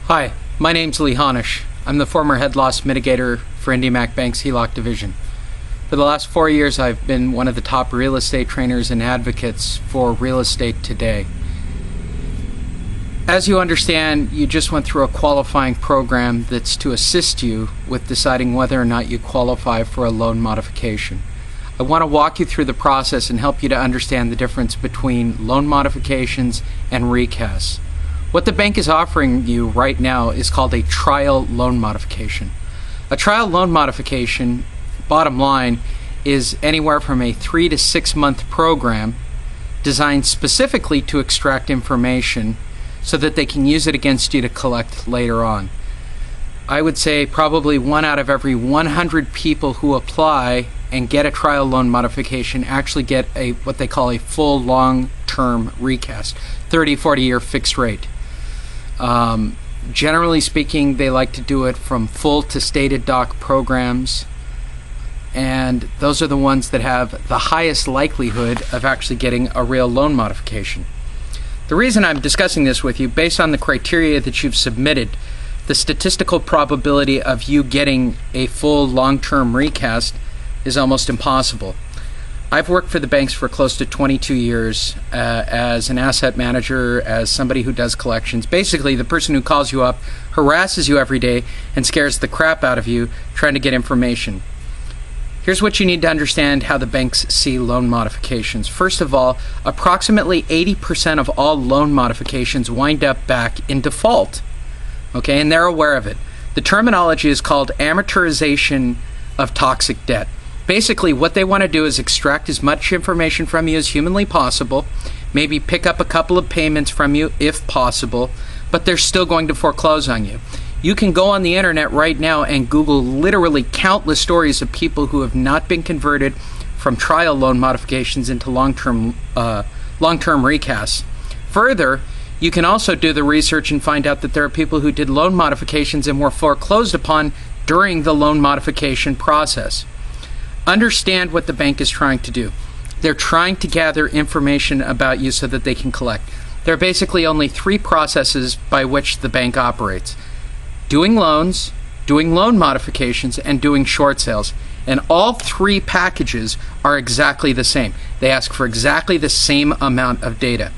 Hi, my name's Lee Honish. I'm the former head loss mitigator for IndyMac Bank's HELOC division. For the last 4 years, I've been one of the top real estate trainers and advocates for real estate today. As you understand, you just went through a qualifying program that's to assist you with deciding whether or not you qualify for a loan modification. I want to walk you through the process and help you to understand the difference between loan modifications and recasts. What the bank is offering you right now is called a trial loan modification. A trial loan modification, bottom line, is anywhere from a 3 to 6 month program designed specifically to extract information so that they can use it against you to collect later on. I would say probably 1 out of every 100 people who apply and get a trial loan modification actually get what they call a full long-term recast, 30, 40-year fixed rate. Generally speaking, they like to do it from full to stated doc programs, and those are the ones that have the highest likelihood of actually getting a real loan modification. The reason I'm discussing this with you, based on the criteria that you've submitted, the statistical probability of you getting a full long-term recast is almost impossible. I've worked for the banks for close to 22 years as an asset manager, as somebody who does collections. Basically, the person who calls you up, harasses you every day, and scares the crap out of you trying to get information. Here's what you need to understand how the banks see loan modifications. First of all, approximately 80% of all loan modifications wind up back in default. Okay, and they're aware of it. The terminology is called amortization of toxic debt. Basically, what they want to do is extract as much information from you as humanly possible, maybe pick up a couple of payments from you if possible, but they're still going to foreclose on you. You can go on the internet right now and Google literally countless stories of people who have not been converted from trial loan modifications into long-term recasts. Further, you can also do the research and find out that there are people who did loan modifications and were foreclosed upon during the loan modification process. Understand what the bank is trying to do. They're trying to gather information about you so that they can collect. There are basically only 3 processes by which the bank operates: doing loans, doing loan modifications, and doing short sales. And all 3 packages are exactly the same. They ask for exactly the same amount of data.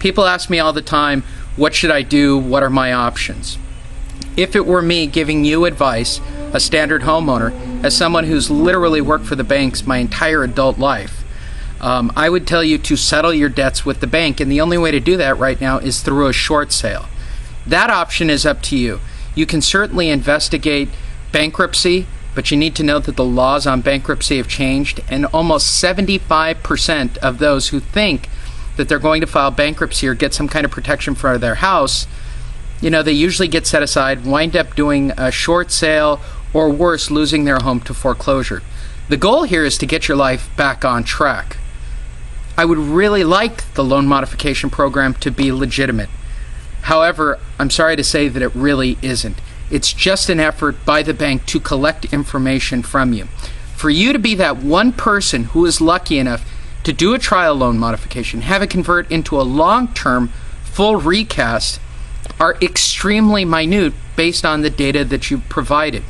People ask me all the time, what should I do? What are my options? If it were me giving you advice, a standard homeowner, as someone who's literally worked for the banks my entire adult life, I would tell you to settle your debts with the bank, and the only way to do that right now is through a short sale. That option is up to you. You can certainly investigate bankruptcy, but you need to know that the laws on bankruptcy have changed, and almost 75% of those who think that they're going to file bankruptcy or get some kind of protection for their house, they usually get set aside, wind up doing a short sale, or worse, losing their home to foreclosure. The goal here is to get your life back on track. I would really like the loan modification program to be legitimate. However, I'm sorry to say that it really isn't. It's just an effort by the bank to collect information from you. For you to be that one person who is lucky enough to do a trial loan modification, have it convert into a long-term full recast, are extremely minute based on the data that you've provided.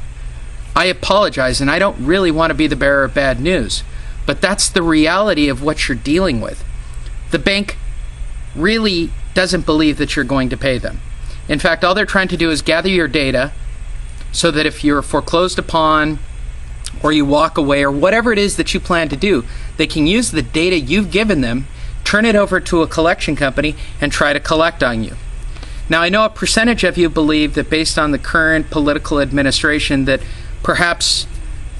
I apologize, and I don't really want to be the bearer of bad news, but that's the reality of what you're dealing with. The bank really doesn't believe that you're going to pay them. In fact, all they're trying to do is gather your data so that if you're foreclosed upon or you walk away or whatever it is that you plan to do, they can use the data you've given them, turn it over to a collection company, and try to collect on you. Now, I know a percentage of you believe that based on the current political administration that perhaps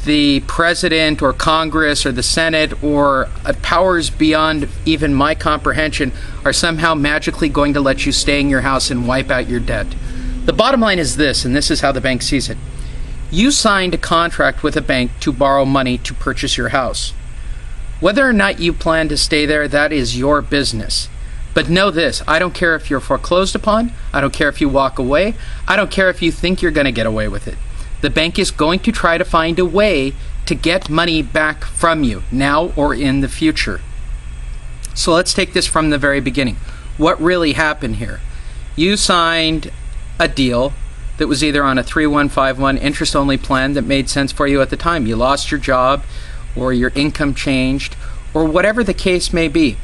the president or Congress or the Senate or powers beyond even my comprehension are somehow magically going to let you stay in your house and wipe out your debt. The bottom line is this, and this is how the bank sees it. You signed a contract with a bank to borrow money to purchase your house. Whether or not you plan to stay there, that is your business. But know this, I don't care if you're foreclosed upon, I don't care if you walk away, I don't care if you think you're going to get away with it. The bank is going to try to find a way to get money back from you, now or in the future. So let's take this from the very beginning. What really happened here? You signed a deal that was either on a 3151 interest-only plan that made sense for you at the time. You lost your job, or your income changed, or whatever the case may be.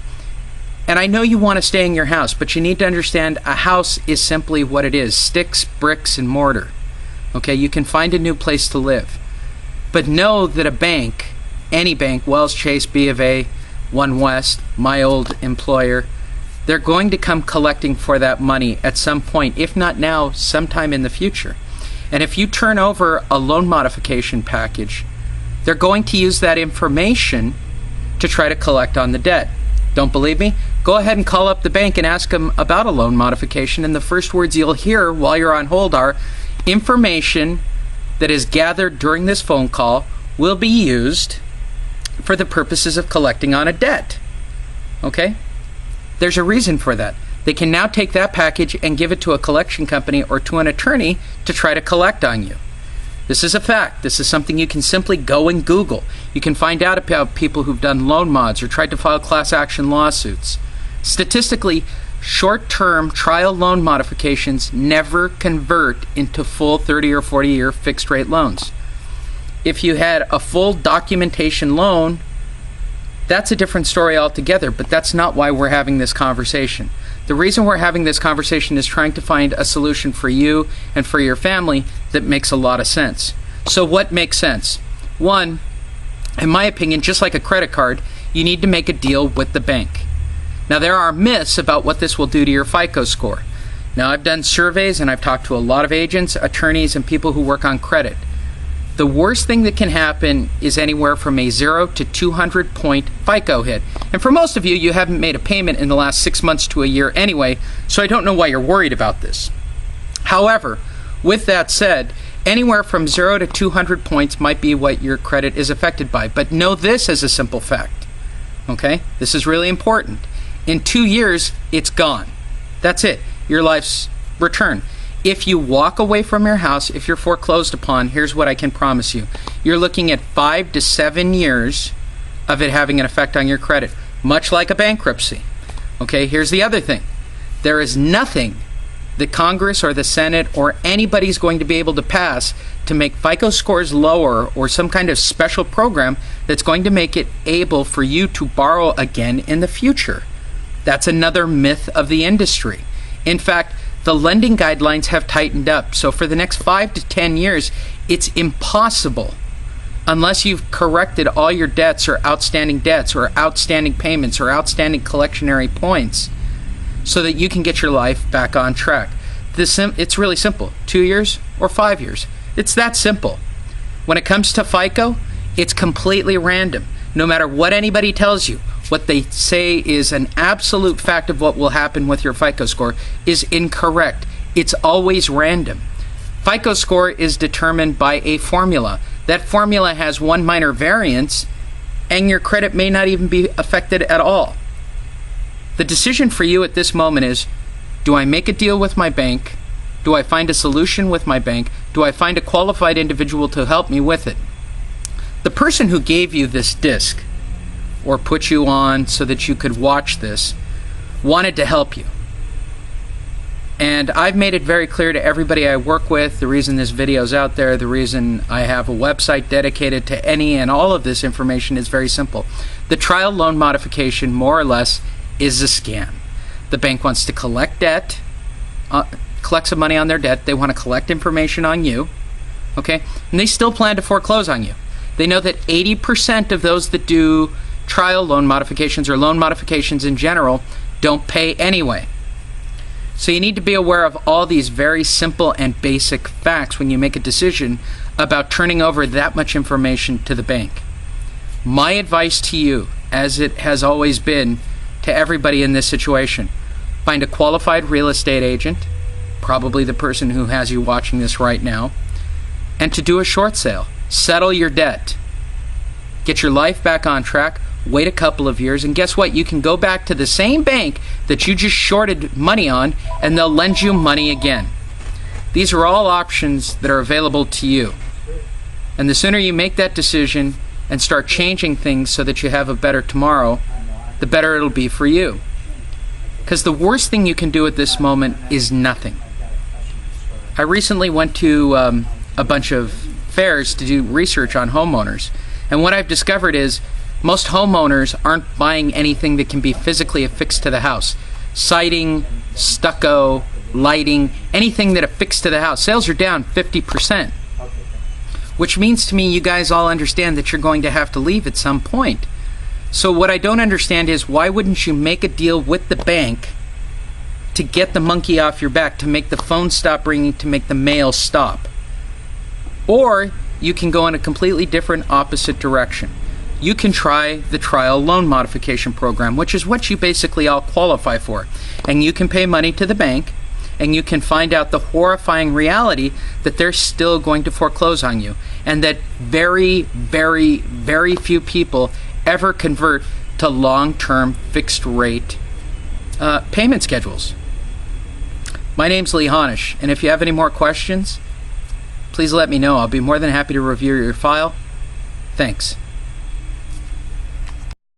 And I know you want to stay in your house, but you need to understand a house is simply what it is: sticks, bricks, and mortar. Okay, you can find a new place to live. But know that a bank, any bank, Wells, Chase, B of A, One West, my old employer, they're going to come collecting for that money at some point, if not now, sometime in the future. And if you turn over a loan modification package, they're going to use that information to try to collect on the debt. Don't believe me? Go ahead and call up the bank and ask them about a loan modification, and the first words you'll hear while you're on hold are, information that is gathered during this phone call will be used for the purposes of collecting on a debt. Okay? There's a reason for that. They can now take that package and give it to a collection company or to an attorney to try to collect on you. This is a fact. This is something you can simply go and Google. You can find out about people who've done loan mods or tried to file class action lawsuits. Statistically, short-term trial loan modifications never convert into full 30 or 40-year fixed-rate loans. If you had a full documentation loan, that's a different story altogether, but that's not why we're having this conversation. The reason we're having this conversation is trying to find a solution for you and for your family that makes a lot of sense. So what makes sense? One, in my opinion, just like a credit card, you need to make a deal with the bank. Now, there are myths about what this will do to your FICO score. Now, I've done surveys and I've talked to a lot of agents, attorneys, and people who work on credit. The worst thing that can happen is anywhere from a 0 to 200 point FICO hit. And for most of you, you haven't made a payment in the last 6 months to a year anyway, so I don't know why you're worried about this. However, with that said, anywhere from 0 to 200 points might be what your credit is affected by. But know this as a simple fact. Okay? This is really important. In 2 years, it's gone. That's it. Your life's return. If you walk away from your house, if you're foreclosed upon, here's what I can promise you. You're looking at 5 to 7 years of it having an effect on your credit, much like a bankruptcy. Okay, here's the other thing. There is nothing that Congress or the Senate or anybody's going to be able to pass to make FICO scores lower or some kind of special program that's going to make it able for you to borrow again in the future. That's another myth of the industry. In fact, the lending guidelines have tightened up. So for the next 5 to 10 years, it's impossible, unless you've corrected all your debts or outstanding payments or outstanding collectionary points, so that you can get your life back on track. It's really simple. 2 years or 5 years. It's that simple. When it comes to FICO, it's completely random. No matter what anybody tells you, what they say is an absolute fact of what will happen with your FICO score is incorrect. It's always random. FICO score is determined by a formula. That formula has one minor variance, and your credit may not even be affected at all. The decision for you at this moment is, do I make a deal with my bank? Do I find a solution with my bank? Do I find a qualified individual to help me with it? The person who gave you this disc, or put you on so that you could watch this, wanted to help you. And I've made it very clear to everybody I work with, the reason this video's out there, the reason I have a website dedicated to any and all of this information is very simple. The trial loan modification, more or less, is a scam. The bank wants to collect debt, collect some money on their debt. They want to collect information on you, okay? And they still plan to foreclose on you. They know that 80% of those that do trial loan modifications or loan modifications in general don't pay anyway. So you need to be aware of all these very simple and basic facts when you make a decision about turning over that much information to the bank. My advice to you, as it has always been to everybody in this situation, find a qualified real estate agent, probably the person who has you watching this right now, and to do a short sale. Settle your debt. Get your life back on track. Wait a couple of years, and guess what? You can go back to the same bank that you just shorted money on, and they'll lend you money again. These are all options that are available to you. And the sooner you make that decision and start changing things so that you have a better tomorrow, the better it'll be for you. Because the worst thing you can do at this moment is nothing. I recently went to a bunch of fairs to do research on homeowners, and what I've discovered is most homeowners aren't buying anything that can be physically affixed to the house. Siding, stucco, lighting, anything that affixed to the house. Sales are down 50%, which means to me you guys all understand that you're going to have to leave at some point. So what I don't understand is, why wouldn't you make a deal with the bank to get the monkey off your back, to make the phone stop ringing, to make the mail stop? Or you can go in a completely different opposite direction. You can try the trial loan modification program, which is what you basically all qualify for. And you can pay money to the bank, and you can find out the horrifying reality that they're still going to foreclose on you, and that very, very, very few people ever convert to long-term fixed rate payment schedules. My name's Lee Honish, and if you have any more questions, please let me know. I'll be more than happy to review your file. Thanks.